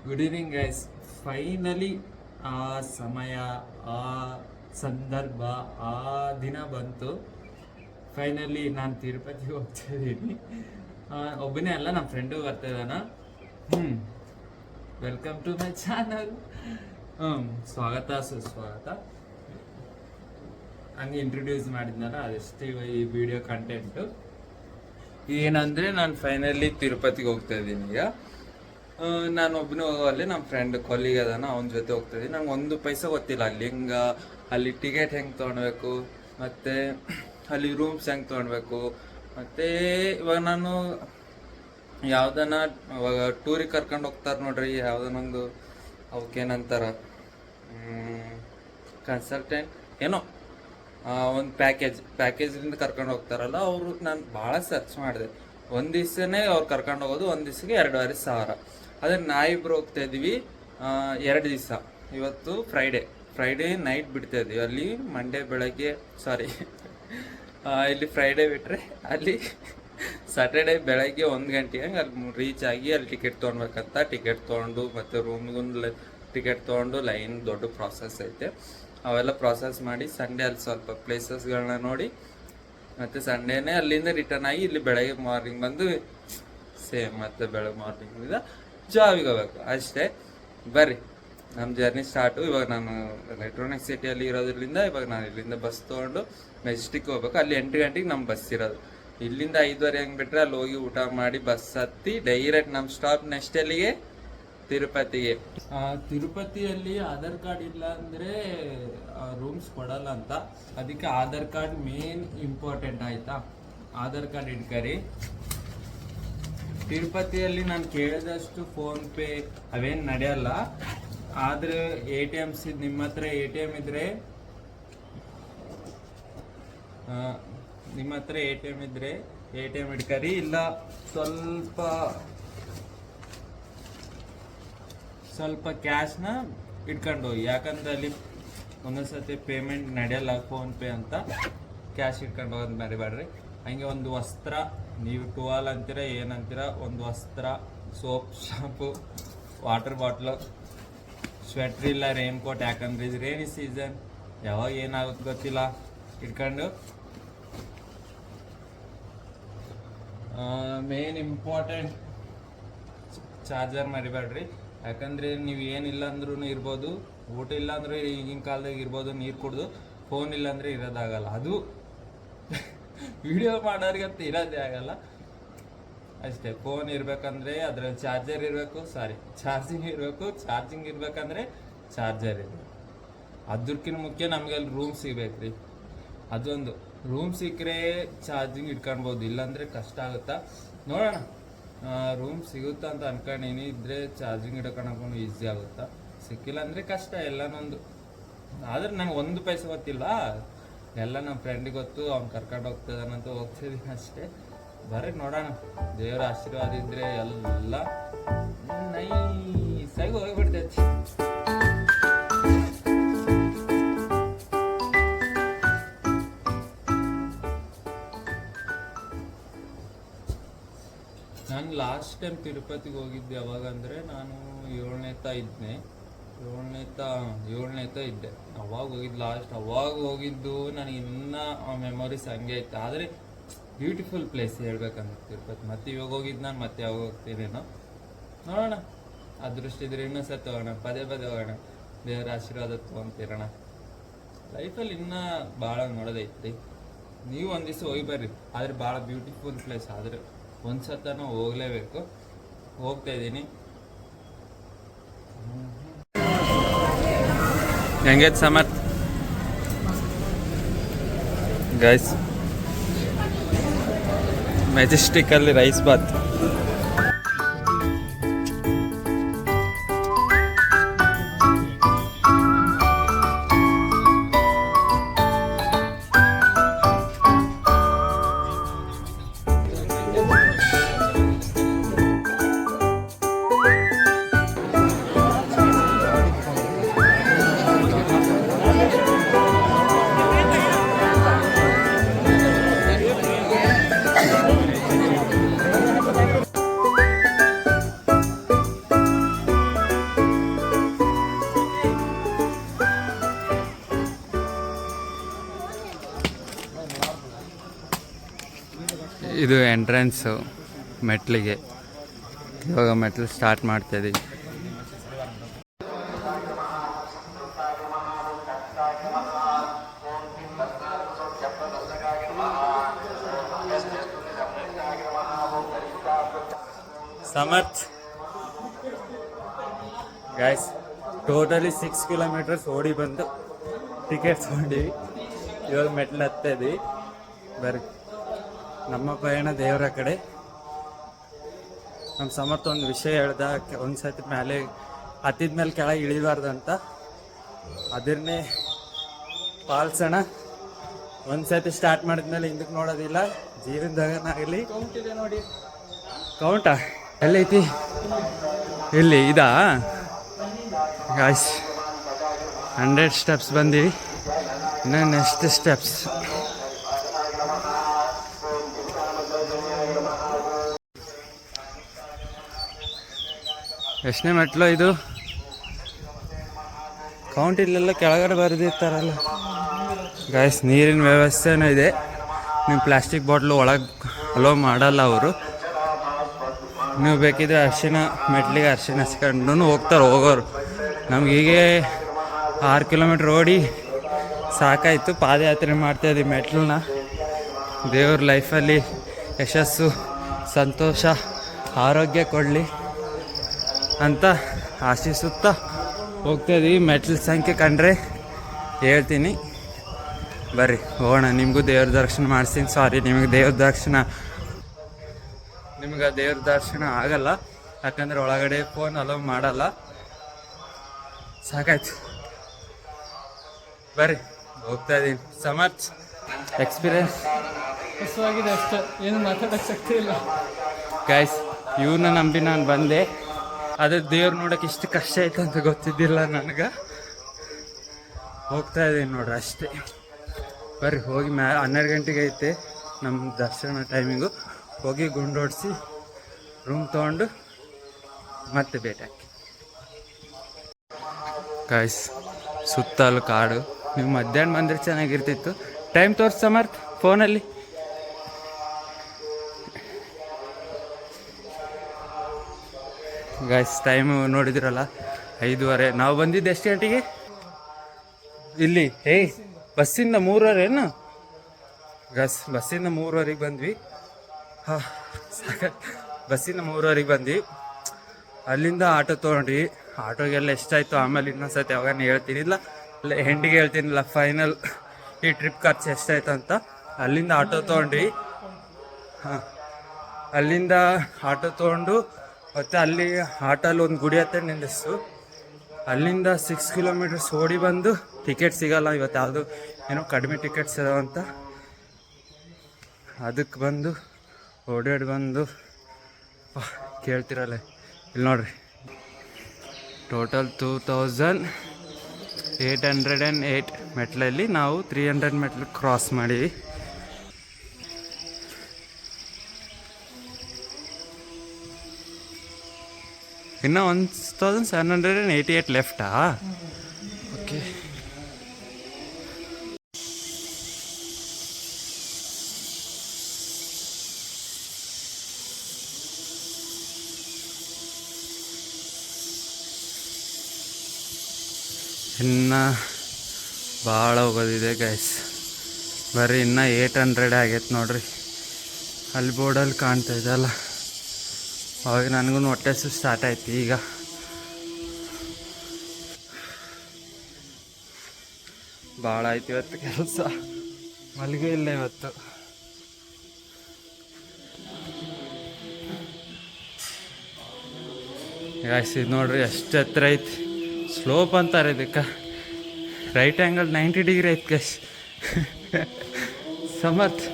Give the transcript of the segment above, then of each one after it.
Good evening guys. Finally ಆ ಸಮಯ, ಆ ಸಂದರ್ಭ, ಆ ದಿನ ಬಂತು. ಫೈನಲಿ ನಾನು ತಿರುಪತಿಗೆ ಹೋಗ್ತಾ ಇದ್ದೀನಿ. ಒಬ್ಬನೇ ಅಲ್ಲ, ನಮ್ಮ ಫ್ರೆಂಡು ಬರ್ತಾ ಇದ್ದಾನ. Welcome to my channel. ಸ್ವಾಗತ ಸುಸ್ವಾಗತ. ಹಂಗೆ ಇಂಟ್ರೊಡ್ಯೂಸ್ ಮಾಡಿದ್ನಲ್ಲ, ಅದಷ್ಟೇ ಈ ವಿಡಿಯೋ ಕಂಟೆಂಟು. ಏನಂದರೆ ನಾನು ಫೈನಲಿ ತಿರುಪತಿಗೆ ಹೋಗ್ತಾ ಇದ್ದೀನಿ ಈಗ. ನಾನು ಒಬ್ಬನೇ ಹೋಗೋಲ್ಲಿ, ನಮ್ಮ ಫ್ರೆಂಡ್ ಕೊಲ್ಲಿಗ್ ಅದಾನ, ಅವನ ಜೊತೆ ಹೋಗ್ತಾ ಇದ್ದೀನಿ. ನಂಗೆ ಒಂದು ಪೈಸೆ ಗೊತ್ತಿಲ್ಲ ಅಲ್ಲಿ ಟಿಕೆಟ್ ಹೆಂಗೆ ತೊಗೊಳ್ಬೇಕು, ಮತ್ತು ಅಲ್ಲಿ ರೂಮ್ಸ್ ಹೆಂಗೆ ತೊಗೊಳ್ಬೇಕು. ಮತ್ತು ಇವಾಗ ನಾನು ಯಾವ್ದನ ಇವಾಗ ಟೂರಿಗೆ ಕರ್ಕೊಂಡು ಹೋಗ್ತಾರೆ ನೋಡ್ರಿ, ಯಾವ್ದನೊಂದು ಅವಕ್ಕೇನಂತಾರ, ಕನ್ಸಲ್ಟೆಂಟ್ ಏನೋ ಒಂದು ಪ್ಯಾಕೇಜ್ಲಿಂದ ಕರ್ಕೊಂಡು ಹೋಗ್ತಾರಲ್ಲ, ಅವರು ನಾನು ಭಾಳ ಸರ್ಚ್ ಮಾಡಿದೆ. ಒಂದು ದಿವಸನೇ ಅವ್ರು ಕರ್ಕೊಂಡು ಹೋಗೋದು, ಒಂದು ದಿವಸಕ್ಕೆ 2,500. ಅದೇ ನಾವಿಬ್ರು ಹೋಗ್ತಾ ಇದ್ದೀವಿ 2 ದಿವಸ. ಇವತ್ತು ಫ್ರೈಡೇ ನೈಟ್ ಬಿಡ್ತಾ ಇದ್ದೀವಿ. ಅಲ್ಲಿ ಮಂಡೇ ಬೆಳಗ್ಗೆ ಇಲ್ಲಿ ಫ್ರೈಡೇ ಬಿಟ್ಟರೆ ಅಲ್ಲಿ ಸ್ಯಾಟರ್ಡೇ ಬೆಳಗ್ಗೆ 1 ಗಂಟೆಗೆ ಹಂಗೆ ಅಲ್ಲಿ ರೀಚ್ ಆಗಿ ಅಲ್ಲಿ ಟಿಕೆಟ್ ತೊಗೊಳ್ಬೇಕಂತ. ಟಿಕೆಟ್ ತೊಗೊಂಡು ಮತ್ತು ರೂಮ್ಗೊಂದು ಟಿಕೆಟ್ ತೊಗೊಂಡು ಲೈನ್ ದೊಡ್ಡ ಪ್ರಾಸೆಸ್ ಐತೆ. ಅವೆಲ್ಲ ಪ್ರಾಸೆಸ್ ಮಾಡಿ ಸಂಡೇ ಅಲ್ಲಿ ಸ್ವಲ್ಪ ಪ್ಲೇಸಸ್ಗಳನ್ನ ನೋಡಿ, ಮತ್ತು ಸಂಡೇನೇ ಅಲ್ಲಿಂದ ರಿಟರ್ನ್ ಆಗಿ ಇಲ್ಲಿ ಬೆಳಗ್ಗೆ ಮಾರ್ನಿಂಗ್ ಬಂದು ಸೇಮ್ ಮತ್ತೆ ಬೆಳಗ್ಗೆ ಮಾರ್ನಿಂಗಿಂದ ಜಾಬಿಗೆ ಹೋಗ್ಬೇಕು ಅಷ್ಟೇ. ಬರ್ರಿ, ನಮ್ಮ ಜರ್ನಿ ಸ್ಟಾರ್ಟು. ಇವಾಗ ನಾನು ಎಲೆಕ್ಟ್ರಾನಿಕ್ ಸಿಟಿಯಲ್ಲಿ ಇರೋದ್ರಿಂದ ಇವಾಗ ನಾನು ಇಲ್ಲಿಂದ ಬಸ್ ತೊಗೊಂಡು ಮೆಜೆಸ್ಟಿಕ್ ಹೋಗ್ಬೇಕು. ಅಲ್ಲಿ 8 ಗಂಟೆಗೆ ನಮ್ಮ ಬಸ್ ಇರೋದು. ಇಲ್ಲಿಂದ 5:30 ಹಂಗೆ ಬಿಟ್ಟರೆ ಅಲ್ಲಿ ಹೋಗಿ ಊಟ ಮಾಡಿ ಬಸ್ ಹತ್ತಿ ಡೈರೆಕ್ಟ್ ನಮ್ಮ ಸ್ಟಾಪ್ ನೆಕ್ಸ್ಟ್ ಎಲ್ಲಿಗೆ, ತಿರುಪತಿಗೆ. ತಿರುಪತಿಯಲ್ಲಿ ಆಧಾರ್ ಕಾರ್ಡ್ ಇಲ್ಲ ಅಂದರೆ ರೂಮ್ಸ್ ಕೊಡಲ್ಲ ಅಂತ. ಅದಕ್ಕೆ ಆಧಾರ್ ಕಾರ್ಡ್ ಮೇನ್ ಇಂಪಾರ್ಟೆಂಟ್, ಆಯಿತಾ? ಆಧಾರ್ ಕಾರ್ಡ್ ಇಟ್ಕರಿ. ತಿರುಪತಿಯಲ್ಲಿ ನಾನು ಕೇಳಿದಷ್ಟು ಫೋನ್ಪೇ ಅವೇನು ನಡೆಯಲ್ಲ. ಆದರೆ ATMs ನಿಮ್ಮ ಹತ್ರ ATM ಇದ್ದರೆ, ನಿಮ್ಮ ಹತ್ರ ATM ಇದ್ದರೆ ATM ಇಟ್ಕರಿ. ಇಲ್ಲ ಸ್ವಲ್ಪ ಕ್ಯಾಶ್ನ ಇಟ್ಕೊಂಡು ಹೋಗಿ. ಯಾಕಂದ್ರೆ ಅಲ್ಲಿ ಒಂದೊಂದ್ಸತಿ ಪೇಮೆಂಟ್ ನಡೆಯಲ್ಲ ಫೋನ್ಪೇ ಅಂತ. ಕ್ಯಾಶ್ ಇಟ್ಕೊಂಡು ಹೋಗೋದು ಮರಿಬೇಡ್ರಿ. ಹಂಗೆ ಒಂದು ವಸ್ತ್ರ, ನೀವು ಟುವಾಲ್ ಅಂತೀರ ಏನಂತೀರ, ಒಂದು ವಸ್ತ್ರ, soap, shampoo, water bottle, sweater ಇಲ್ಲ ರೈನ್ ಕೋಟ್. ಯಾಕಂದ್ರೆ ಇದು ರೇನಿ ಸೀಸನ್, ಯಾವಾಗ ಏನಾಗುತ್ತೆ ಗೊತ್ತಿಲ್ಲ. ಇಟ್ಕೊಂಡು ಮೇನ್ ಇಂಪಾರ್ಟೆಂಟ್ ಚಾರ್ಜರ್ ಮರಿಬೇಡ್ರಿ. ಯಾಕಂದರೆ ನೀವು ಏನಿಲ್ಲ ಅಂದ್ರೂ ಇರ್ಬೋದು, ಊಟ ಇಲ್ಲ ಅಂದರೆ ಈಗಿನ ಕಾಲದಾಗ ಇರ್ಬೋದು, ನೀರು ಕುಡ್ದು. ಫೋನ್ ಇಲ್ಲಾಂದರೆ ಇರೋದಾಗಲ್ಲ. ಅದು ವಿಡಿಯೋ ಮಾಡೋರಿಗಂತ ಇರೋದೇ ಆಗಲ್ಲ ಅಷ್ಟೇ. ಫೋನ್ ಇರಬೇಕಂದ್ರೆ ಅದ್ರಲ್ಲಿ ಚಾರ್ಜರ್ ಇರಬೇಕು, ಚಾರ್ಜಿಂಗ್ ಇರಬೇಕಂದ್ರೆ ಚಾರ್ಜರ್ ಇರಬೇಕು. ಅದಕ್ಕಿಂತ ಮುಖ್ಯ ನಮಗೆ ಅಲ್ಲಿ ರೂಮ್ ಸಿಗ್ಬೇಕ್ರಿ. ಅದೊಂದು ರೂಮ್ ಸಿಕ್ಕರೆ ಚಾರ್ಜಿಂಗ್ ಇಟ್ಕೊಳ್ಬೋದು, ಇಲ್ಲಾಂದರೆ ಕಷ್ಟ ಆಗುತ್ತಾ. ನೋಡೋಣ, ರೂಮ್ ಸಿಗುತ್ತಾ ಅಂತ ಅನ್ಕೊಂಡೀನಿ. ಇದ್ರೆ ಚಾರ್ಜಿಂಗ್ ಇಟ್ಕೊಳಕ್ಕೂ ಈಸಿ ಆಗುತ್ತಾ, ಸಿಕ್ಕಿಲ್ಲ ಅಂದರೆ ಕಷ್ಟ ಎಲ್ಲನೊಂದು. ಆದ್ರೆ ನಂಗೆ ಒಂದು ಪೈಸೆ ಗೊತ್ತಿಲ್ಲ, ಎಲ್ಲ ನಮ್ಮ ಫ್ರೆಂಡಿಗೆ ಗೊತ್ತು. ಅವ್ನು ಕರ್ಕೊಂಡು ಹೋಗ್ತಿದ್ದಾನಂತ ಹೋಗ್ತಿದ್ದೀನಿ ಅಷ್ಟೇ. ಬರ್ರಿ ನೋಡೋಣ, ದೇವರ ಆಶೀರ್ವಾದ ಇದ್ರೆ ಎಲ್ಲ ನೈಸಾಗಿ ಹೋಗ್ಬಿಡ್ತೈತಿ. ನಾನು ಲಾಸ್ಟ್ ಟೈಮ್ ತಿರುಪತಿಗೆ ಹೋಗಿದ್ದೆ ಯಾವಾಗಂದರೆ, ನಾನು 7ನೇ ಇದ್ದೆ ಅವಾಗ ಹೋಗಿದ್ದು ಲಾಸ್ಟ್. ಅವಾಗ ಹೋಗಿದ್ದು ನನಗೆ ಇನ್ನೂ ಮೆಮೊರೀಸ್ ಹಂಗೆ ಐತೆ. ಆದರೆ ಬ್ಯೂಟಿಫುಲ್ ಪ್ಲೇಸ್ ಹೇಳ್ಬೇಕಂದ್ರೆ ತಿರುಪತಿ. ಮತ್ತೆ ಇವಾಗ ಹೋಗಿದ್ದು ನಾನು ಮತ್ತೆ ಯಾವಾಗ ಹೋಗ್ತೀನೇನೋ ನೋಡೋಣ. ಅದೃಷ್ಟ ಇದ್ರೆ ಇನ್ನೂ ಸತ್ತು ಹೋಗೋಣ, ಪದೇ ಹೋಗೋಣ, ದೇವರ ಆಶೀರ್ವಾದ ತೊಗೊಂತಿರೋಣ. ಲೈಫಲ್ಲಿ ಇನ್ನೂ ಭಾಳ ನೋಡೋದೈತಿ. ನೀವು ಒಂದು ದಿವಸ ಹೋಗಿ ಬರ್ರಿ. ಆದರೆ ಭಾಳ ಬ್ಯೂಟಿಫುಲ್ ಪ್ಲೇಸ್. ಆದರೆ ಒಂದು ಸತನೂ ಹೋಗಲೇಬೇಕು. ಹೋಗ್ತಾ ಇದ್ದೀನಿ. ಹೆಂಗೆ ಸಮರ್ಥ್ ಗೈಸ್, ಮೆಜೆಸ್ಟಿಕಲ್ಲಿ ರೈಸ್ ಬಾತ್. ಇದು ಎಂಟ್ರೆನ್ಸು ಮೆಟ್ಲಿಗೆ. ಇವಾಗ ಮೆಟ್ಲು ಸ್ಟಾರ್ಟ್ ಮಾಡ್ತಾಯಿದ್ದೀವಿ. ಸಮರ್ಥ್ ಗೈಸ್, ಟೋಟಲಿ 6 ಕಿಲೋಮೀಟರ್ಸ್ ಓಡಿ ಬಂದು ಟಿಕೆಟ್ ತೊಗೊಂಡಿವಿ. ಇವಾಗ ಮೆಟ್ಲು ಹತ್ತಾ ಇದ್ದೀವಿ. ಬರ್ರಿ, ನಮ್ಮ ಪಯಣ ದೇವರ ಕಡೆ. ನಮ್ಮ ಸಮರ್ಥ ಒಂದು ವಿಷಯ ಹೇಳ್ದ, ಒಂದು ಸತಿ ಮೇಲೆ ಹತ್ತಿದ ಮೇಲೆ ಕೆಳಗೆ ಇಳಿಬಾರ್ದಂತ. ಅದನ್ನೇ ಪಾಲ್ಸೋಣ. ಒಂದು ಸತಿ ಸ್ಟಾರ್ಟ್ ಮಾಡಿದ್ಮೇಲೆ ಹಿಂದಕ್ಕೆ ನೋಡೋದಿಲ್ಲ. ಜೀವನದಾಗನಾಗಲಿ ನೋಡಿ. ಕೌಂಟಾ ಎಲ್ಲೈತಿ? ಇಲ್ಲಿ ಇದಾ ಗಾಯ್ಸ್? 100 ಸ್ಟೆಪ್ಸ್ ಬಂದೀವಿ. ಇನ್ನು ನೆಕ್ಸ್ಟ್ ಸ್ಟೆಪ್ಸ್. ಎಷ್ಟನೇ ಮೆಟ್ಲು ಇದು? ಕೌಂಟ್ ಇಲ್ಲೆಲ್ಲ ಕೆಳಗಡೆ ಬರೆದಿರ್ತಾರಲ್ಲ ಗಾಯ್ಸ್. ನೀರಿನ ವ್ಯವಸ್ಥೆನೂ ಇದೆ. ನೀವು ಪ್ಲಾಸ್ಟಿಕ್ ಬಾಟ್ಲು ಒಳಗೆ ಅಲೋ ಮಾಡಲ್ಲ ಅವರು. ನೀವು ಬೇಕಿದ್ರೆ ಅರಿಶಿನ ಮೆಟ್ಲಿಗೆ ಅರಿಶಿನ ಹಚ್ಕೊಂಡು ಹೋಗ್ತಾರೆ ಹೋಗೋರು. ನಮ್ಗೆ ಹೀಗೆ 6 ಕಿಲೋಮೀಟ್ರ್ ಓಡಿ ಸಾಕಾಯಿತು. ಪಾದಯಾತ್ರೆ ಮಾಡ್ತಾಯಿದ್ದೀವಿ ಮೆಟ್ಲನ್ನ. ದೇವ್ರ ಲೈಫಲ್ಲಿ ಯಶಸ್ಸು, ಸಂತೋಷ, ಆರೋಗ್ಯ ಕೊಡಲಿ ಅಂತ ಆಶಿಸುತ್ತಾ ಹೋಗ್ತಾಯಿದ್ದೀವಿ. ಮೆಟ್ಲ ಸಂಖ್ಯೆ ಕಂಡ್ರೆ ಹೇಳ್ತೀನಿ. ಬರ್ರಿ ಹೋಗೋಣ. ನಿಮಗೂ ದೇವ್ರ ದರ್ಶನ ಮಾಡಿಸ್ತೀನಿ. ನಿಮಗೆ ದೇವ್ರ ದರ್ಶನ ಆಗಲ್ಲ, ಯಾಕಂದರೆ ಒಳಗಡೆ ಫೋನ್ ಅಲೋ ಮಾಡಲ್ಲ. ಸಾಕಾಯ್ತು, ಬರ್ರಿ ಹೋಗ್ತಾ ಇದ್ದೀನಿ. ಸಮರ್ಥ್ ಎಕ್ಸ್ಪೀರಿಯನ್ಸ್ ಆಗಿದೆ ಅಷ್ಟೇ, ಏನು ಮಾತಾಡೋಕ್ಕೆ ಶಕ್ತಿ ಇಲ್ಲ ಗೈಸ್. ಇವನ್ನ ನಂಬಿ ನಾನು ಬಂದೆ. ಅದು ದೇವ್ರು ನೋಡೋಕೆ ಇಷ್ಟು ಕಷ್ಟ ಆಯ್ತು ಅಂತ ಗೊತ್ತಿದ್ದಿಲ್ಲ ನನಗೆ. ಹೋಗ್ತಾ ಇದ್ದೀನಿ ನೋಡ್ರಿ ಅಷ್ಟೇ. ಬರ್ರಿ ಹೋಗಿ 12 ಗಂಟೆಗೆ ಐತೆ ನಮ್ಮ ದರ್ಶನ ಟೈಮಿಂಗು. ಹೋಗಿ ಗುಂಡೋಡಿಸಿ ರೂಮ್ ತೊಗೊಂಡು ಮತ್ತೆ ಭೇಟಿ ಹಾಕಿ. ಗೈಸ್, ಸುತ್ತಲೂ ಕಾಡು. ನೀವು ಮಧ್ಯಾಹ್ನ ಬಂದರೆ ಚೆನ್ನಾಗಿರ್ತಿತ್ತು. ಟೈಮ್ ತೋರಿಸಿ ಸಮರ್ಥ್ ಫೋನಲ್ಲಿ. ಗೈಸ್, ಟೈಮು ನೋಡಿದ್ರಲ್ಲ 5:30. ನಾವು ಬಂದಿದ್ದು ಎಷ್ಟು ಗಂಟೆಗೆ? ಇಲ್ಲಿ ಬಸ್ಸಿಂದ 3:30 ಏನು ಗೈಸ್? ಬಸ್ಸಿಂದ 3:30ಗೆ ಬಂದ್ವಿ. ಹಾಂ, ಬಸ್ಸಿಂದ 3:30ಗೆ ಬಂದ್ವಿ. ಅಲ್ಲಿಂದ ಆಟೋ ತೊಗೊಂಡ್ವಿ. ಆಟೋಗೆಲ್ಲ ಎಷ್ಟಾಯಿತು ಆಮೇಲೆ ಇನ್ನೊಂದ್ಸತಿ ಯಾವಾಗ ಹೇಳ್ತೀನಿ. ಇಲ್ಲ ಹೆಂಡಿಗೆ ಹೇಳ್ತೀನಿಲ್ಲ ಫೈನಲ್ ಈ ಟ್ರಿಪ್ ಖರ್ಚು ಎಷ್ಟಾಯ್ತು ಅಂತ. ಅಲ್ಲಿಂದ ಆಟೋ ತೊಗೊಂಡ್ವಿ. ಹಾಂ, ಅಲ್ಲಿಂದ ಆಟೋ ತೊಗೊಂಡು ಮತ್ತು ಅಲ್ಲಿ ಆಟೋಲ್ಲಿ ಒಂದು ಗುಡಿ ಹತ್ರ ನಿಲ್ಲಿಸ್ತು. ಅಲ್ಲಿಂದ 6 ಕಿಲೋಮೀಟರ್ಸ್ ಓಡಿ ಬಂದು ಟಿಕೆಟ್ ಸಿಗೋಲ್ಲ ಇವತ್ತು. ಯಾವುದು ಏನೋ ಕಡಿಮೆ ಟಿಕೆಟ್ಸ್ ಇದಾವಂತ. ಅದಕ್ಕೆ ಬಂದು ಓಡಾಡಿ ಬಂದು ಕೇಳ್ತಿರಲ್ಲ. ಇಲ್ಲಿ ನೋಡ್ರಿ, ಟೋಟಲ್ 2808 ಮೆಟ್ಲಲ್ಲಿ ನಾವು 300 ಮೆಟ್ಲು ಕ್ರಾಸ್ ಮಾಡೀವಿ. ಇನ್ನು 1788 ಲೆಫ್ಟಾ? ಓಕೆ. ಇನ್ನು ಭಾಳ ಹೋಗೋದಿದೆ ಗೈಸ್. ಬರ್ರಿ, ಇನ್ನು 800 ಆಗೈತೆ ನೋಡ್ರಿ. ಅಲ್ಲಿ ಬೋರ್ಡಲ್ಲಿ ಕಾಣ್ತಾ ಇದೆಯಲ್ಲ, ಅವಾಗ ನನಗೂ ಹೊಟ್ಟೆ ಸ್ಟಾರ್ಟ್ ಆಯ್ತು. ಈಗ ಭಾಳ ಆಯ್ತು ಇವತ್ತು ಕೆಲಸ. ಮಲ್ಲಿಗೆ ಇಲ್ಲ ಇವತ್ತು. ಗೈಸ್, ಇದು ನೋಡ್ರಿ ಎಷ್ಟು ಎತ್ತರ ಐತಿ. ಸ್ಲೋಪ್ ಅಂತಾರೆ ಇದಕ್ಕೆ. ರೈಟ್ ಆ್ಯಂಗಲ್ 90 ಡಿಗ್ರಿ ಐತೆ guys. Samarth,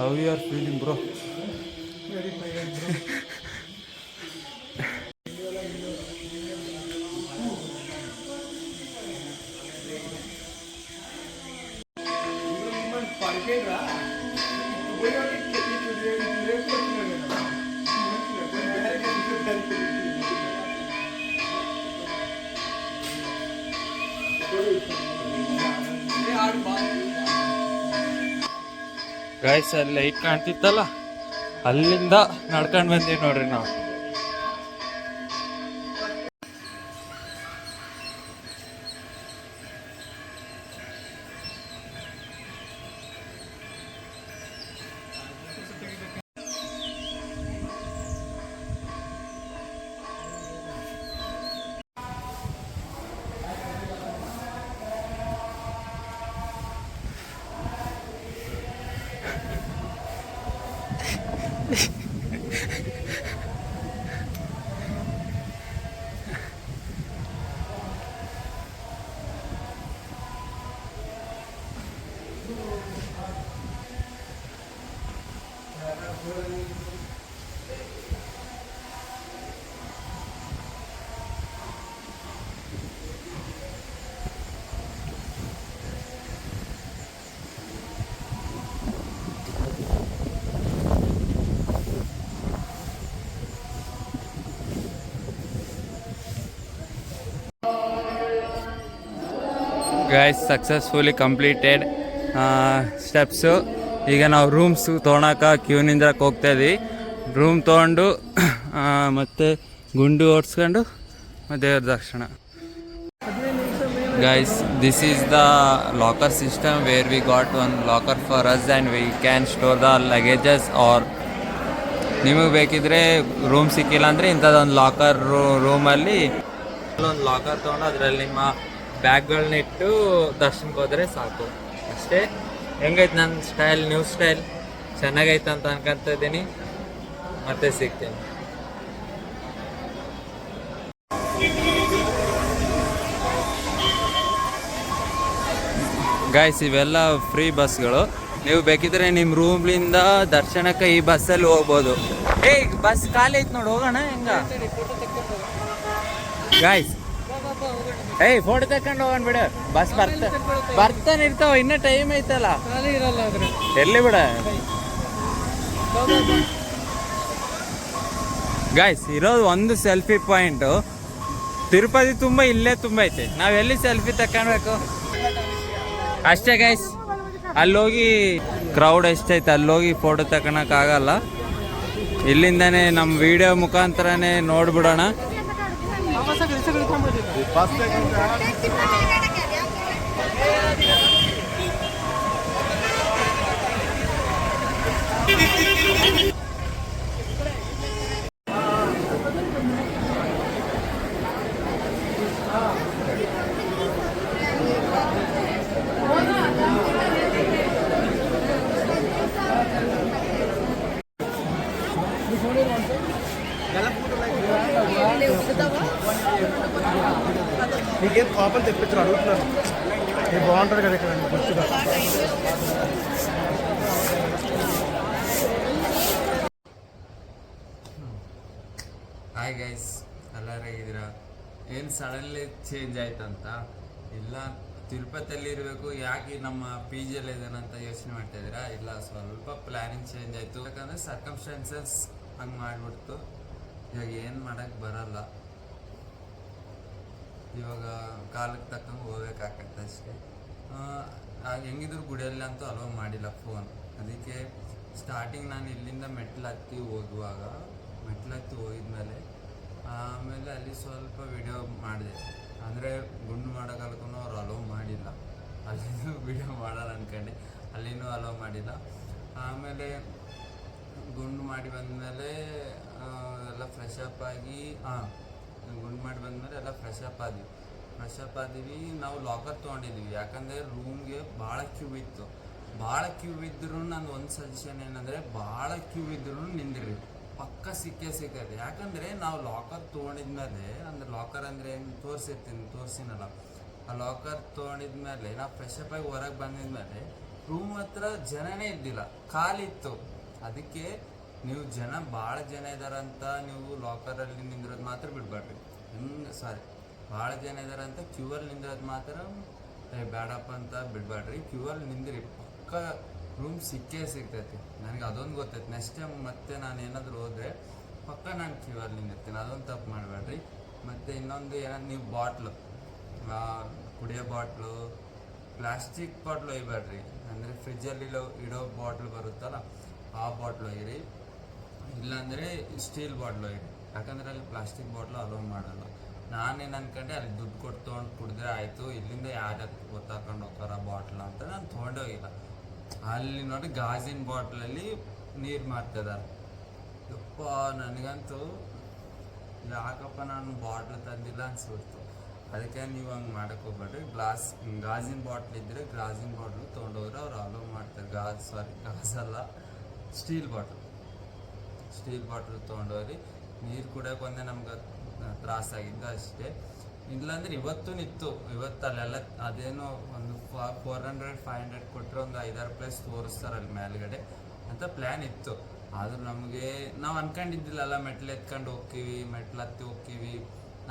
how you are feeling bro? Guys ಅಲ್ಲಿ ಲೈಟ್ ಕಾಣ್ತಿತ್ತಲ್ಲ, ಅಲ್ಲಿಂದ ನಡ್ಕೊಂಡು ಬಂದೀವಿ ನೋಡ್ರಿ ನಾವು. Guys successfully completed steps. ಈಗ ನಾವು ರೂಮ್ಸ್ ತೊಗೊಳಕ್ಕೆ ಕ್ಯೂ ನಿಂದ್ರಕ್ಕೆ ಹೋಗ್ತಾ ಇದ್ವಿ. ರೂಮ್ ತೊಗೊಂಡು ಮತ್ತು ಗುಂಡು ಓಡಿಸ್ಕೊಂಡು ಮತ್ತು ದೇವ್ರ ದರ್ಶನ. Guys this is the locker system where we got one locker for us and we can store the luggages. ಆರ್ ನಿಮಗೆ ಬೇಕಿದ್ರೆ ರೂಮ್ ಸಿಕ್ಕಿಲ್ಲ ಅಂದರೆ ಇಂಥದ್ದೊಂದು ಲಾಕರ್ ರೂಮಲ್ಲಿ ಒಂದು ಲಾಕರ್ ತೊಗೊಂಡು ಅದರಲ್ಲಿ ನಿಮ್ಮ ಬ್ಯಾಗ್ಗಳನ್ನ ಇಟ್ಟು ದರ್ಶನಕ್ಕೆ ಹೋದರೆ ಸಾಕು ಅಷ್ಟೇ. ಹೆಂಗೈತೆ ನನ್ನ ಸ್ಟೈಲ್, ನ್ಯೂ ಸ್ಟೈಲ್ ಚೆನ್ನಾಗೈತೆ ಅಂತ ಅನ್ಕೊಂತ ಇದ್ದೀನಿ. ಮತ್ತೆ ಸಿಗ್ತೀನಿ. ಗಾಯ್ಸ್ ಇವೆಲ್ಲ ಫ್ರೀ ಬಸ್ಗಳು. ನೀವು ಬೇಕಿದ್ರೆ ನಿಮ್ಮ ರೂಮ್ಲಿಂದ ದರ್ಶನಕ್ಕೆ ಈ ಬಸ್ಸಲ್ಲಿ ಹೋಗ್ಬೋದು. ಬಸ್ ಖಾಲಿ ಐತೆ ನೋಡಿ, ಹೋಗೋಣ ಹೆಂಗ ಗಾಯ್ಸ್? ಫೋಟೋ ತಕೊಂಡು ಹೋಗೋಣ ಬಿಡ. ಬಸ್ ಬರ್ತಾನೆ ಇರ್ತಾವ, ಇನ್ನೂ ಟೈಮ್ ಐತಲ್ಲ. ಎಲ್ಲಿ ಬಿಡ ಗಾಯ್ಸ್, ಇರೋದು ಒಂದು ಸೆಲ್ಫಿ ಪಾಯಿಂಟು. ತಿರುಪತಿ ತುಂಬ ಇಲ್ಲೇ ತುಂಬ ಐತೆ. ನಾವೆಲ್ಲಿ ಸೆಲ್ಫಿ ತಗೊಳ್ಬೇಕು ಅಷ್ಟೇ ಗೈಸ್. ಅಲ್ಲೋಗಿ ಕ್ರೌಡ್ ಎಷ್ಟೈತೆ, ಅಲ್ಲೋಗಿ ಫೋಟೋ ತಗೊಳಕ್ಕಾಗಲ್ಲ. ಇಲ್ಲಿಂದನೇ ನಮ್ಮ ವಿಡಿಯೋ ಮುಖಾಂತರನೇ ನೋಡ್ಬಿಡೋಣ. నీకేం కాపలు తెప్పించారు అడుగుతున్నాను. ఇది బాగుంటుంది కదా ఇక్కడ గుర్తుగా. ಹಾಯ್ ಗೈಸ್, ಎಲ್ಲರೂ ಹೇಗಿದ್ದೀರಾ? ಏನು ಸಡನ್ಲಿ ಚೇಂಜ್ ಆಯ್ತಂತ ಇಲ್ಲ, ತಿರುಪತಿಯಲ್ಲಿ ಇರಬೇಕು, ಯಾಕೆ ನಮ್ಮ ಪಿ ಜಿಯಲ್ಲಿ ಇದೇನಂತ ಯೋಚನೆ ಮಾಡ್ತಾ ಇದ್ದೀರಾ? ಇಲ್ಲ, ಸ್ವಲ್ಪ ಪ್ಲ್ಯಾನಿಂಗ್ ಚೇಂಜ್ ಆಯಿತು. ಯಾಕಂದರೆ ಸರ್ಕಮ್ಸ್ಟಾನ್ಸಸ್ ಹಂಗೆ ಮಾಡಿಬಿಡ್ತು. ಇವಾಗ ಏನು ಮಾಡೋಕ್ಕೆ ಬರಲ್ಲ. ಇವಾಗ ಕಾಲಕ್ಕೆ ತಕ್ಕಂಗೆ ಹೋಗ್ಬೇಕಾಗತ್ತೆ ಅಷ್ಟೇ. ಹೆಂಗಿದ್ರು ಗುಡಿಯಲ್ಲಿ ಅಂತೂ ಅಲೋ ಮಾಡಿಲ್ಲ ಫೋನ್. ಅದಕ್ಕೆ ಸ್ಟಾರ್ಟಿಂಗ್ ನಾನು ಇಲ್ಲಿಂದ ಮೆಟ್ಲು ಹತ್ತಿ ಹೋಗಿದ್ಮೇಲೆ ಆಮೇಲೆ ಅಲ್ಲಿ ಸ್ವಲ್ಪ ವಿಡಿಯೋ ಮಾಡಿದೆ. ಅಂದರೆ ಗುಂಡು ಮಾಡೋಕ್ಕೂ ಅವ್ರು ಅಲೋ ಮಾಡಿಲ್ಲ. ಅಲ್ಲಿನೂ ವಿಡಿಯೋ ಮಾಡೋಣ ಅಂದ್ಕೊಂಡೆ, ಅಲ್ಲಿನೂ ಅಲೋ ಮಾಡಿಲ್ಲ. ಆಮೇಲೆ ಗುಂಡು ಮಾಡಿ ಬಂದಮೇಲೆ ಎಲ್ಲ ಫ್ರೆಶ್ ಅಪ್ ಆಗಿ ಗುಂಡು ಮಾಡಿ ಬಂದಮೇಲೆ ಎಲ್ಲ ಫ್ರೆಶ್ ಅಪ್ ಆದೀವಿ. ನಾವು ಲಾಕರ್ ತೊಗೊಂಡಿದ್ದೀವಿ. ಯಾಕಂದರೆ ರೂಮ್ಗೆ ಭಾಳ ಕ್ಯೂ ಇತ್ತು. ಭಾಳ ಕ್ಯೂ ಇದ್ದರೂ ನಾನು ಒಂದು ಸಜೆಷನ್ ಏನಂದರೆ, ಭಾಳ ಕ್ಯೂ ಇದ್ರೂ ನಿಂದಿರಿ, ಪಕ್ಕ ಸಿಕ್ಕತ್ತೆ. ಯಾಕಂದರೆ ನಾವು ಲಾಕರ್ ತೊಗೊಂಡಿದ್ಮೇಲೆ, ಅಂದರೆ ಲಾಕರ್ ಅಂದರೆ ಏನು ತೋರಿಸಿನಲ್ಲ, ಆ ಲಾಕರ್ ತೊಗೊಂಡಿದ್ಮೇಲೆ ನಾವು ಫ್ರೆಶ್ ಅಪ್ ಆಗಿ ಹೊರಗೆ ಬಂದಿದ್ಮೇಲೆ ರೂಮ್ ಹತ್ರ ಜನನೇ ಇದ್ದಿಲ್ಲ, ಖಾಲಿ ಇತ್ತು. ಅದಕ್ಕೆ ನೀವು ಭಾಳ ಜನ ಇದ್ದಾರಂತ ನೀವು ಲಾಕರಲ್ಲಿ ನಿಂದಿರೋದು ಮಾತ್ರ ಬಿಡಬೇಡ್ರಿ. ಭಾಳ ಜನ ಇದ್ದಾರಂತ ಕ್ಯೂವಲ್ಲಿ ನಿಂದಿರೋದು ಮಾತ್ರ ಬೇಡಪ್ಪ ಅಂತ ಬಿಡಬೇಡ್ರಿ. ಕ್ಯೂವಲ್ಲಿ ನಿಂದಿರಿ, ಪಕ್ಕ ರೂಮ್ ಸಿಗ್ತೈತಿ. ನನಗೆ ಅದೊಂದು ಗೊತ್ತೈತೆ. ನೆಕ್ಸ್ಟ್ ಟೈಮ್ ಮತ್ತೆ ನಾನು ಏನಾದರೂ ಹೋದರೆ ಪಕ್ಕ ನಾನು ಕ್ಯೂವಲ್ಲಿ ನಿಂದಿರ್ತೀನಿ. ಅದೊಂದು ತಪ್ಪು ಮಾಡಬೇಡ್ರಿ. ಮತ್ತು ಇನ್ನೊಂದು ಏನಾದ್ರು ನೀವು ಬಾಟ್ಲು, ಕುಡಿಯೋ ಬಾಟ್ಲು, ಪ್ಲಾಸ್ಟಿಕ್ ಬಾಟ್ಲು ಒಯ್ಬೇಡ್ರಿ. ಅಂದರೆ ಫ್ರಿಜ್ಜಲ್ಲಿ ಇಡೋ ಬಾಟ್ಲ್ ಬರುತ್ತಲ್ಲ ಆ ಬಾಟ್ಲ್ ಒಯ್ಯಿರಿ, ಇಲ್ಲಾಂದರೆ ಸ್ಟೀಲ್ ಬಾಟ್ಲ್ ಒಯ್ಯಿರಿ. ಯಾಕಂದರೆ ಅಲ್ಲಿ ಪ್ಲಾಸ್ಟಿಕ್ ಬಾಟ್ಲು ಅಲೋ ಮಾಡಲ್ಲ. ನಾನೇನು ಅನ್ಕೊಂಡೆ ಅಲ್ಲಿ ದುಡ್ಡು ಕೊಟ್ಟು ತೊಗೊಂಡು ಕುಡಿದ್ರೆ ಆಯಿತು, ಇಲ್ಲಿಂದ ಯಾರು ಗೊತ್ತಾಕೊಂಡು ಹೋಗ್ತಾರ ಬಾಟ್ಲ ಅಂತ ನಾನು ತೊಗೊಂಡೇ ಹೋಗಿಲ್ಲ. ಅಲ್ಲಿ ನೋಡಿ ಗಾಜಿನ ಬಾಟ್ಲಲ್ಲಿ ನೀರು ಮಾರ್ತಿದ್ದಾರೆ. ಯಪ್ಪ ನನಗಂತೂ ಯಾಕಪ್ಪ ನಾನು ಬಾಟ್ಲ್ ತಂದಿಲ್ಲ ಅನ್ಸ್ಬಿಡ್ತು. ಅದಕ್ಕೆ ನೀವು ಹಂಗೆ ಮಾಡೋಕ್ಕೆ ಹೋಗ್ಬೇಡ್ರಿ. ಗಾಜಿನ ಬಾಟ್ಲ್ ಇದ್ದರೆ ಗಾಜಿನ ಬಾಟ್ಲು ತೊಗೊಂಡೋದ್ರೆ ಅವ್ರು ಅಲೋ ಮಾಡ್ತಾರೆ. ಗಾಜಲ್ಲ, ಸ್ಟೀಲ್ ಬಾಟ್ಲು ತೊಗೊಂಡೋಗ್ರಿ. ನೀರು ಕುಡಿಯೋಕೆ ಒಂದೇ ನಮ್ಗೆ ತ್ರಾಸಾಗಿದ್ದು ಅಷ್ಟೇ. ಇಲ್ಲಾಂದ್ರೆ ಇವತ್ತು ಅಲ್ಲೆಲ್ಲ ಅದೇನೋ ಒಂದು 400-500 ಕೊಟ್ಟರೆ ಒಂದು 5-6 ಪ್ಲೇಸ್ ತೋರಿಸ್ತಾರೆ ಅಲ್ಲಿ ಮೇಲ್ಗಡೆ ಅಂತ ಪ್ಲ್ಯಾನ್ ಇತ್ತು. ಆದರೂ ನಮಗೆ ನಾವು ಅನ್ಕೊಂಡಿದ್ದಿಲ್ಲಲ್ಲ, ಮೆಟ್ಲು ಎತ್ಕೊಂಡು ಮೆಟ್ಲು ಹತ್ತಿ ಹೋಗ್ತೀವಿ.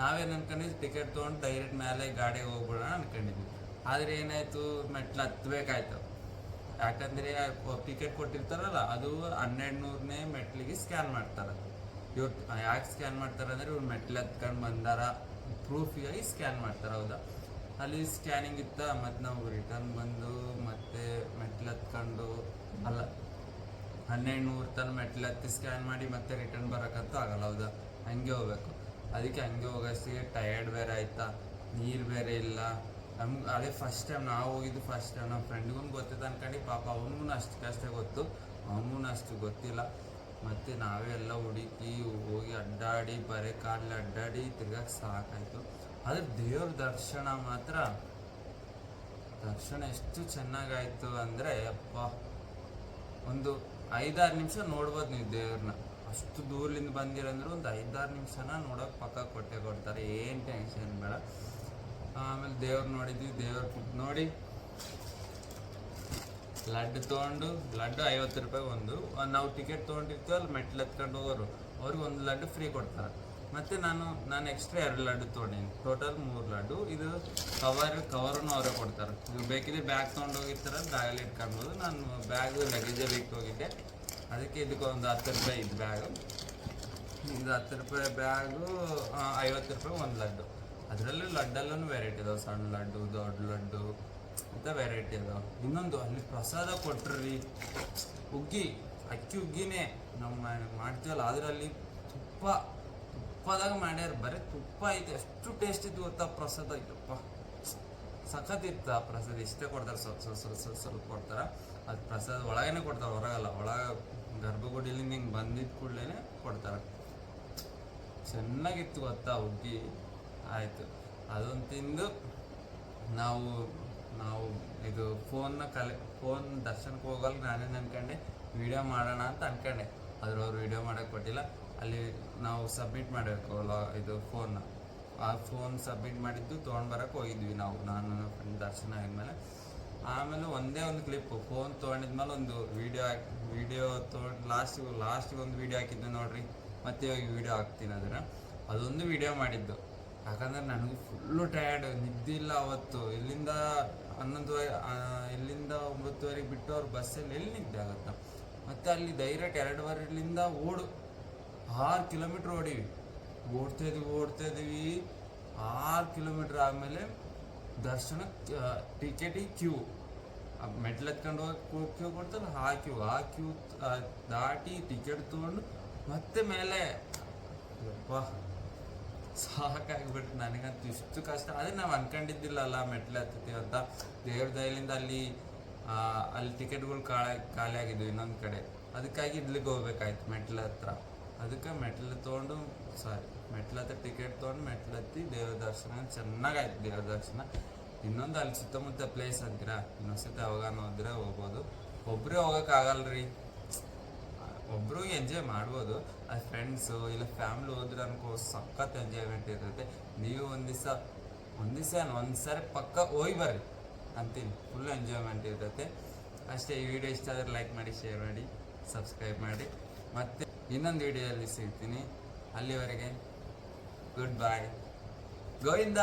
ನಾವೇನು ಅನ್ಕೊಂಡಿದ್ವಿ, ಟಿಕೆಟ್ ತೊಗೊಂಡು ಡೈರೆಕ್ಟ್ ಮೇಲೆ ಗಾಡಿಗೆ ಹೋಗ್ಬಿಡೋಣ ಅನ್ಕೊಂಡಿದ್ವಿ. ಆದರೆ ಏನಾಯಿತು, ಮೆಟ್ಲು ಹತ್ಬೇಕಾಯ್ತು. ಯಾಕಂದರೆ ಟಿಕೆಟ್ ಕೊಟ್ಟಿರ್ತಾರಲ್ಲ ಅದು 1200ನೇ ಮೆಟ್ಲಿಗೆ ಸ್ಕ್ಯಾನ್ ಮಾಡ್ತಾರೆ. ಇವ್ರು ಯಾಕೆ ಸ್ಕ್ಯಾನ್ ಮಾಡ್ತಾರೆ ಅಂದರೆ ಇವ್ರು ಮೆಟ್ಲು ಹತ್ಕೊಂಡು ಬಂದಾರ ಪ್ರೂಫಿಗಾಗಿ ಸ್ಕ್ಯಾನ್ ಮಾಡ್ತಾರೆ. ಹೌದಾ, ಅಲ್ಲಿ ಸ್ಕ್ಯಾನಿಂಗ್ ಇತ್ತ. ಮತ್ತು ನಾವು ರಿಟರ್ನ್ ಬಂದು ಮತ್ತೆ ಮೆಟ್ಲು ಹತ್ಕೊಂಡು 1200 ತನಕ ಮೆಟ್ಲು ಹತ್ತಿ ಸ್ಕ್ಯಾನ್ ಮಾಡಿ ಮತ್ತೆ ರಿಟರ್ನ್ ಬರೋಕ್ಕಂತೂ ಆಗಲ್ಲ. ಹೌದಾ, ಹಂಗೆ ಹೋಗ್ಬೇಕು. ಅದಕ್ಕೆ ಹಂಗೆ ಹೋಗೋಷ್ಟಿಗೆ ಟಯರ್ಡ್ ಬೇರೆ ಆಯ್ತಾ, ನೀರು ಬೇರೆ ಇಲ್ಲ ನಮ್ಗೆ. ಅದೇ ಫಸ್ಟ್ ಟೈಮ್ ನಾವು ಹೋಗಿದ್ದು, ನಮ್ಮ ಫ್ರೆಂಡ್ಗೂ ಗೊತ್ತಿತ್ತು ಅನ್ಕೊಂಡು ಪಾಪ ಅವನಿಗೂ ಅಷ್ಟೇ ಗೊತ್ತು, ಅವನಿಗೂ ಅಷ್ಟು ಗೊತ್ತಿಲ್ಲ. ಮತ್ತು ನಾವೇ ಎಲ್ಲ ಹುಡುಕಿ ಹೋಗಿ ಅಡ್ಡಾಡಿ ಬರೀ ಕಾಲಲ್ಲಿ ಅಡ್ಡಾಡಿ ತಿರ್ಗಕ್ಕೆ ಸಾಕಾಯಿತು. ಆದರೆ ದೇವ್ರ ದರ್ಶನ ಎಷ್ಟು ಚೆನ್ನಾಗಾಯಿತು ಅಂದರೆ ಅಪ್ಪ, ಒಂದು 5-6 ನಿಮಿಷ ನೋಡ್ಬೋದು ನೀವು ದೇವ್ರನ್ನ. ಅಷ್ಟು ದೂರದಿಂದ ಬಂದಿರಂದ್ರೆ ಒಂದು 5-6 ನಿಮಿಷನ ನೋಡೋಕೆ ಪಕ್ಕ ಕೊಡ್ತಾರೆ, ಏನು ಟೆನ್ಷನ್ ಬೇಡ. ಆಮೇಲೆ ದೇವ್ರು ನೋಡಿದ್ವಿ, ನೋಡಿ ಲಡ್ಡು ತೊಗೊಂಡು, ಲಡ್ಡು 50 ರೂಪಾಯಿ ಒಂದು. ನಾವು ಟಿಕೆಟ್ ತೊಗೊಂಡಿರ್ತೀವಿ ಅಲ್ಲಿ ಮೆಟ್ಲು ಎತ್ಕೊಂಡು ಹೋಗೋರು, ಅವ್ರಿಗೆ ಒಂದು ಲಡ್ಡು ಫ್ರೀ ಕೊಡ್ತಾರೆ. ಮತ್ತು ನಾನು ಎಕ್ಸ್ಟ್ರಾ 2 ಲಡ್ಡು ತೊಗೊಂಡಿನಿ, ಟೋಟಲ್ 3 ಲಡ್ಡು. ಇದು ಕವರನ್ನು ಅವರೇ ಕೊಡ್ತಾರೆ. ಇದು ಬೇಕಿದ್ರೆ ಬ್ಯಾಗ್ ತೊಗೊಂಡು ಹೋಗಿರ್ತಾರೆ, ಬ್ಯಾಗಲ್ಲಿ ಇಟ್ಕೊಳ್ಬೋದು. ನಾನು ಬ್ಯಾಗು ಲಗೇಜಲ್ಲಿ ಇಟ್ಟು ಹೋಗಿದ್ದೆ, ಅದಕ್ಕೆ ಇದಕ್ಕೆ ಒಂದು 10 ರೂಪಾಯಿ ಇದು ಬ್ಯಾಗು. ಇದು 10 ರೂಪಾಯಿ ಬ್ಯಾಗು, 50 ರೂಪಾಯಿ ಒಂದು ಲಡ್ಡು. ಅದರಲ್ಲೂ ಲಡ್ಡಲ್ಲೂ ವೆರೈಟಿ ಇದಾವೆ, ಸಣ್ಣ ಲಡ್ಡು, ದೊಡ್ಡ ಲಡ್ಡು ಅಂತ ವೆರೈಟಿ ಇದಾವೆ. ಇನ್ನೊಂದು ಅಲ್ಲಿ ಪ್ರಸಾದ ಕೊಟ್ರಿ, ಅಕ್ಕಿ ಹುಗ್ಗಿನೇ ನಾವು ಮಾಡ್ತೀವಲ್ಲ, ಅದರಲ್ಲಿ ತುಪ್ಪದಾಗ ಮಾಡ್ಯಾರ. ಬರೀ ತುಪ್ಪ ಐತೆ, ಎಷ್ಟು ಟೇಸ್ಟ್ ಇತ್ತು ಗೊತ್ತಾ ಪ್ರಸಾದ. ಇತ್ತಪ್ಪ ಸಖತ್ತಿತ್ತು ಆ ಪ್ರಸಾದ. ಇಷ್ಟೇ ಕೊಡ್ತಾರೆ, ಸ್ವಲ್ಪ ಕೊಡ್ತಾರೆ. ಅದು ಪ್ರಸಾದ ಒಳಗೇನೆ ಕೊಡ್ತಾರೆ, ಹೊರಗಲ್ಲ. ಒಳಗೆ ಗರ್ಭಗುಡಿಲಿಂದ ಹಿಂಗೆ ಬಂದಿದ್ದ ಕೂಡಲೇ ಕೊಡ್ತಾರೆ. ಚೆನ್ನಾಗಿತ್ತು ಗೊತ್ತಾ ಹುಗ್ಗಿ. ಆಯಿತು, ಅದೊಂದು ತಿಂದು ನಾವು ಇದು ಫೋನ್ ದರ್ಶನಕ್ಕೆ ಹೋಗಲ್ಲ ನಾನೇನು ಅನ್ಕೊಂಡೆ ವೀಡಿಯೋ ಮಾಡೋಣ ಅಂತ ಅನ್ಕೊಂಡೆ. ಆದ್ರೆ ಅವ್ರು ವೀಡಿಯೋ ಮಾಡೋಕ್ಕೆ ಕೊಟ್ಟಿಲ್ಲ. ಅಲ್ಲಿ ನಾವು ಸಬ್ಮಿಟ್ ಮಾಡಬೇಕು ಇದು ಆ ಫೋನ್ ಸಬ್ಮಿಟ್ ಮಾಡಿದ್ದು ತೊಗೊಂಡು ಬರೋಕ್ಕೆ ಹೋಗಿದ್ವಿ ನಾನು ನನ್ನ ಫ್ರೆಂಡ್ ದರ್ಶನ ಆದ್ಮೇಲೆ. ಆಮೇಲೆ ಒಂದೇ ಒಂದು ಕ್ಲಿಪ್ಪು ಫೋನ್ ತೊಗೊಂಡಿದ್ಮೇಲೆ ಒಂದು ವೀಡಿಯೋ ತೊಗೊಂಡು ಲಾಸ್ಟಿಗೆ ಒಂದು ವೀಡಿಯೋ ಹಾಕಿದ್ದೆ ನೋಡ್ರಿ. ಮತ್ತೆ ಇವಾಗ ವೀಡಿಯೋ ಹಾಕ್ತೀನಿ ಅದೊಂದು ವೀಡಿಯೋ ಮಾಡಿದ್ದು. ಯಾಕಂದರೆ ನನಗೂ ಫುಲ್ಲು ಟಯರ್ಡ್, ನಿದ್ದಿಲ್ಲ ಅವತ್ತು. ಇಲ್ಲಿಂದ 9:30ಗೆ ಬಿಟ್ಟು ಅವ್ರು ಬಸ್ಸಲ್ಲಿ ಎಲ್ಲಿ ನಿದ್ದೆ ಆಗುತ್ತೆ. ಮತ್ತು ಅಲ್ಲಿ ಡೈರೆಕ್ಟ್ 2:15ರಿಂದ 6 ಕಿಲೋಮೀಟ್ರ್ ಓಡ್ತಾಯಿದ್ವಿ. 6 ಕಿಲೋಮೀಟ್ರ್ ಆದಮೇಲೆ ದರ್ಶನ ಟಿಕೆಟಿಗೆ ಕ್ಯೂ, ಮೆಟ್ಲು ಎತ್ಕೊಂಡು ಹೋಗಿ ಕ್ಯೂ ಕೊಡ್ತಾರೆ, ಆ ಕ್ಯೂ ದಾಟಿ ಟಿಕೆಟ್ ತೊಗೊಂಡು ಮತ್ತೆ ಮೇಲೆ ಯಪ್ಪ ಸಾಕಾಗಿಬಿಟ್ಟು ನನಗಂತೂ ಇಷ್ಟು ಕಷ್ಟ. ಅದೇ ನಾವು ಅನ್ಕೊಂಡಿದ್ದಿಲ್ಲಲ್ಲ ಮೆಟ್ಲು ಹತ್ತೀವಿ ಅಂತ. ದೇವ್ರ ದಯಲಿಂದ ಅಲ್ಲಿ ಟಿಕೆಟ್ಗಳು ಖಾಲಿ ಆಗಿದ್ವು ಇನ್ನೊಂದು ಕಡೆ. ಅದಕ್ಕಾಗಿ ಇಲ್ಲಿಗೆ ಹೋಗ್ಬೇಕಾಯ್ತು ಮೆಟ್ಲ ಹತ್ರ. ಅದಕ್ಕೆ ಮೆಟ್ಲು ಹತ್ರ ಟಿಕೆಟ್ ತೊಗೊಂಡು ಮೆಟ್ಲು ಹತ್ತಿ ದೇವ್ರ ದರ್ಶನ ಚೆನ್ನಾಗಾಯ್ತು. ದೇವ್ರ ದರ್ಶನ ಇನ್ನೊಂದು ಅಲ್ಲಿ ಸುತ್ತಮುತ್ತ ಪ್ಲೇಸ್ ಅಂತೀರಾ, ಇನ್ನೊಂದ್ಸತಿ ಯಾವಾಗ ಹೋದ್ರೆ ಹೋಗ್ಬೋದು. ಒಬ್ಬರೇ ಹೋಗೋಕ್ಕಾಗಲ್ರಿ, ಒಬ್ಬರು ಎಂಜಾಯ್ ಮಾಡ್ಬೋದು. ಅದು ಫ್ರೆಂಡ್ಸು ಇಲ್ಲ ಫ್ಯಾಮ್ಲಿ ಹೋದ್ರೆ ಅನ್ಕೋ ಸಖತ್ ಎಂಜಾಯ್ಮೆಂಟ್ ಇರುತ್ತೆ. ನೀವು ಒಂದು ಸಾರಿ ಪಕ್ಕ ಹೋಗಿ ಬರ್ರಿ ಅಂತೀನಿ, ಫುಲ್ ಎಂಜಾಯ್ಮೆಂಟ್ ಇರುತ್ತೆ ಅಷ್ಟೇ. ಈ ವಿಡಿಯೋ ಇಷ್ಟ ಆದರೆ ಲೈಕ್ ಮಾಡಿ, ಶೇರ್ ಮಾಡಿ, ಸಬ್ಸ್ಕ್ರೈಬ್ ಮಾಡಿ. ಮತ್ತು ಇನ್ನೊಂದು ವಿಡಿಯೋದಲ್ಲಿ ಸಿಗ್ತೀನಿ. ಅಲ್ಲಿವರೆಗೆ ಗುಡ್ ಬಾಯ್. ಗೋವಿಂದ.